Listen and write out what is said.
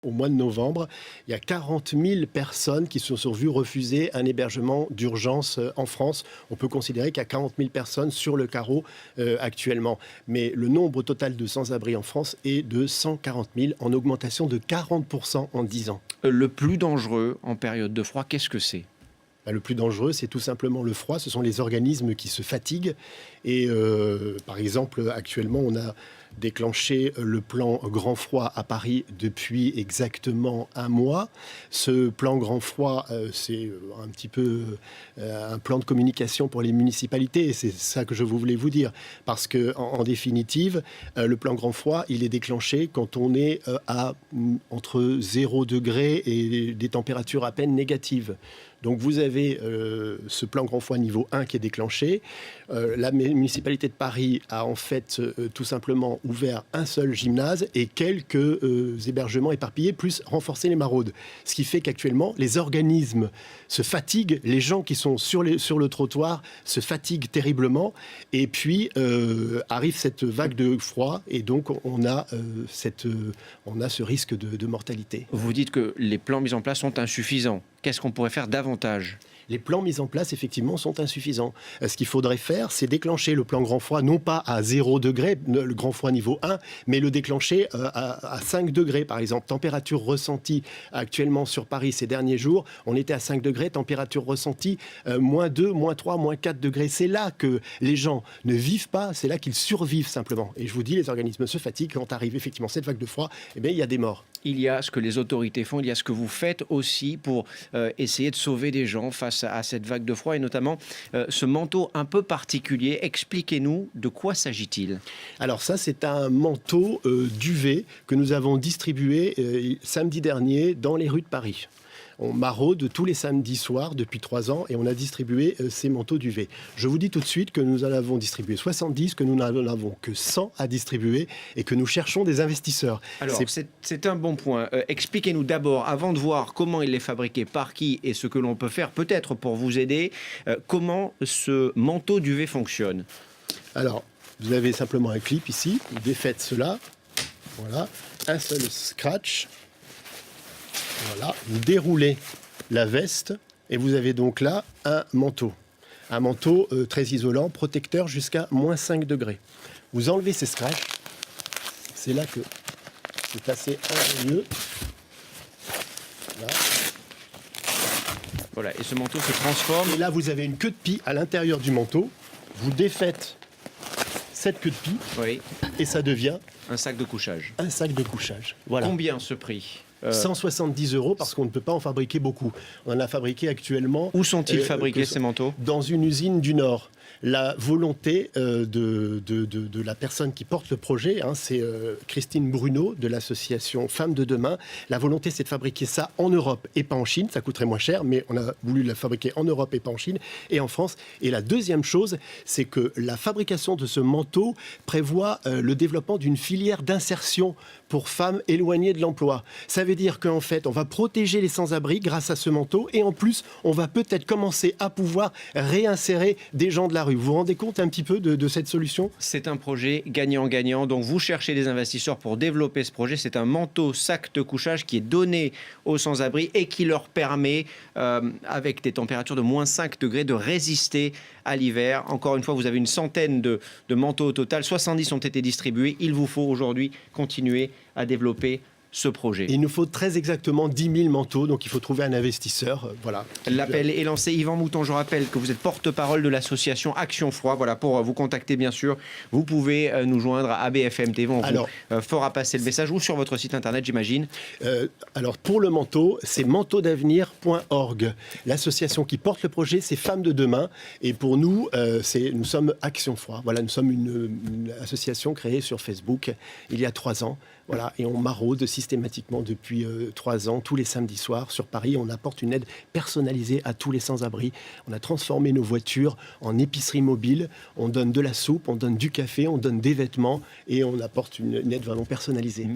au mois de novembre, il y a 40 000 personnes qui se sont vues refuser un hébergement d'urgence en France. On peut considérer qu'il y a 40 000 personnes sur le carreau actuellement. Mais le nombre total de sans-abri en France est de 140 000, en augmentation de 40% en 10 ans. Le plus dangereux en période de froid, qu'est-ce que c'est ? Le plus dangereux, c'est tout simplement le froid. Ce sont les organismes qui se fatiguent. Et par exemple, actuellement, on a déclenché le plan Grand Froid à Paris depuis exactement un mois. Ce plan Grand Froid, c'est un petit peu un plan de communication pour les municipalités. Et c'est ça que je voulais vous dire. Parce qu'en définitive, le plan Grand Froid, il est déclenché quand on est à entre 0 degré et des températures à peine négatives. Donc vous avez ce plan Grand Froid niveau 1 qui est déclenché. La municipalité de Paris a en fait tout simplement ouvert un seul gymnase et quelques hébergements éparpillés, plus renforcer les maraudes. Ce qui fait qu'actuellement, les organismes se fatiguent, les gens qui sont sur le trottoir se fatiguent terriblement. Et puis arrive cette vague de froid et donc on a ce risque de mortalité. Vous dites que les plans mis en place sont insuffisants. Qu'est-ce qu'on pourrait faire davantage ? Les plans mis en place, effectivement, sont insuffisants. Ce qu'il faudrait faire, c'est déclencher le plan Grand Froid, non pas à 0 degré, le Grand Froid niveau 1, mais le déclencher à 5 degrés, par exemple. Température ressentie actuellement sur Paris ces derniers jours, on était à 5 degrés, température ressentie, moins 2, moins 3, moins 4 degrés. C'est là que les gens ne vivent pas, c'est là qu'ils survivent simplement. Et je vous dis, les organismes se fatiguent. Quand arrive effectivement cette vague de froid, eh bien, il y a des morts. Il y a ce que les autorités font, il y a ce que vous faites aussi pour essayer de sauver des gens face à cette vague de froid et notamment ce manteau un peu particulier. Expliquez-nous de quoi s'agit-il ? Alors ça, c'est un manteau duvet que nous avons distribué samedi dernier dans les rues de Paris. On maraude tous les samedis soirs depuis 3 ans et on a distribué ces manteaux duvet. Je vous dis tout de suite que nous en avons distribué 70, que nous n'en avons que 100 à distribuer et que nous cherchons des investisseurs. Alors, c'est un bon point. Expliquez-nous d'abord, avant de voir comment il est fabriqué, par qui et ce que l'on peut faire peut-être pour vous aider, comment ce manteau duvet fonctionne. Alors, vous avez simplement un clip ici, vous défaites cela, voilà, un seul scratch. Voilà, vous déroulez la veste et vous avez donc là un manteau. Un manteau très isolant, protecteur jusqu'à moins 5 degrés. Vous enlevez ces scratchs. C'est là que c'est assez ingénieux. Là. Voilà, et ce manteau se transforme. Et là, vous avez une queue de pie à l'intérieur du manteau. Vous défaites cette queue de pie. Oui. Et ça devient un sac de couchage. Un sac de couchage. Voilà. Combien ce prix ? 170 € parce qu'on ne peut pas en fabriquer beaucoup. On en a fabriqué actuellement. Où sont-ils fabriqués ces manteaux ? Dans une usine du Nord. La volonté de la personne qui porte le projet, c'est Christine Bruno de l'association Femmes de Demain. La volonté, c'est de fabriquer ça en Europe et pas en Chine. Ça coûterait moins cher, mais on a voulu la fabriquer en Europe et pas en Chine et en France. Et la deuxième chose, c'est que la fabrication de ce manteau prévoit le développement d'une filière d'insertion pour femmes éloignées de l'emploi. Ça veut dire qu'en fait, on va protéger les sans-abri grâce à ce manteau et en plus, on va peut-être commencer à pouvoir réinsérer des gens de la rue. Vous vous rendez compte un petit peu de cette solution ? C'est un projet gagnant-gagnant. Donc vous cherchez des investisseurs pour développer ce projet. C'est un manteau sac de couchage qui est donné aux sans-abri et qui leur permet, avec des températures de moins 5 degrés, de résister à l'hiver. Encore une fois, vous avez une centaine de manteaux au total. 70 ont été distribués. Il vous faut aujourd'hui continuer à développer ce projet. Il nous faut très exactement 10 000 manteaux, donc il faut trouver un investisseur. Voilà. L'appel est lancé. Yvan Mouton, je rappelle que vous êtes porte-parole de l'association Action Froid. Voilà, pour vous contacter, bien sûr, vous pouvez nous joindre à BFM TV. On vous fera passer le message ou sur votre site internet, j'imagine. Alors, pour le manteau, c'est manteaudavenir.org. L'association qui porte le projet, c'est Femmes de Demain. Et pour nous, nous sommes Action Froid. Voilà, nous sommes une association créée sur Facebook il y a 3 ans. Voilà, et on maraude systématiquement depuis 3 ans, tous les samedis soirs sur Paris. On apporte une aide personnalisée à tous les sans-abri. On a transformé nos voitures en épicerie mobile. On donne de la soupe, on donne du café, on donne des vêtements et on apporte une aide vraiment personnalisée.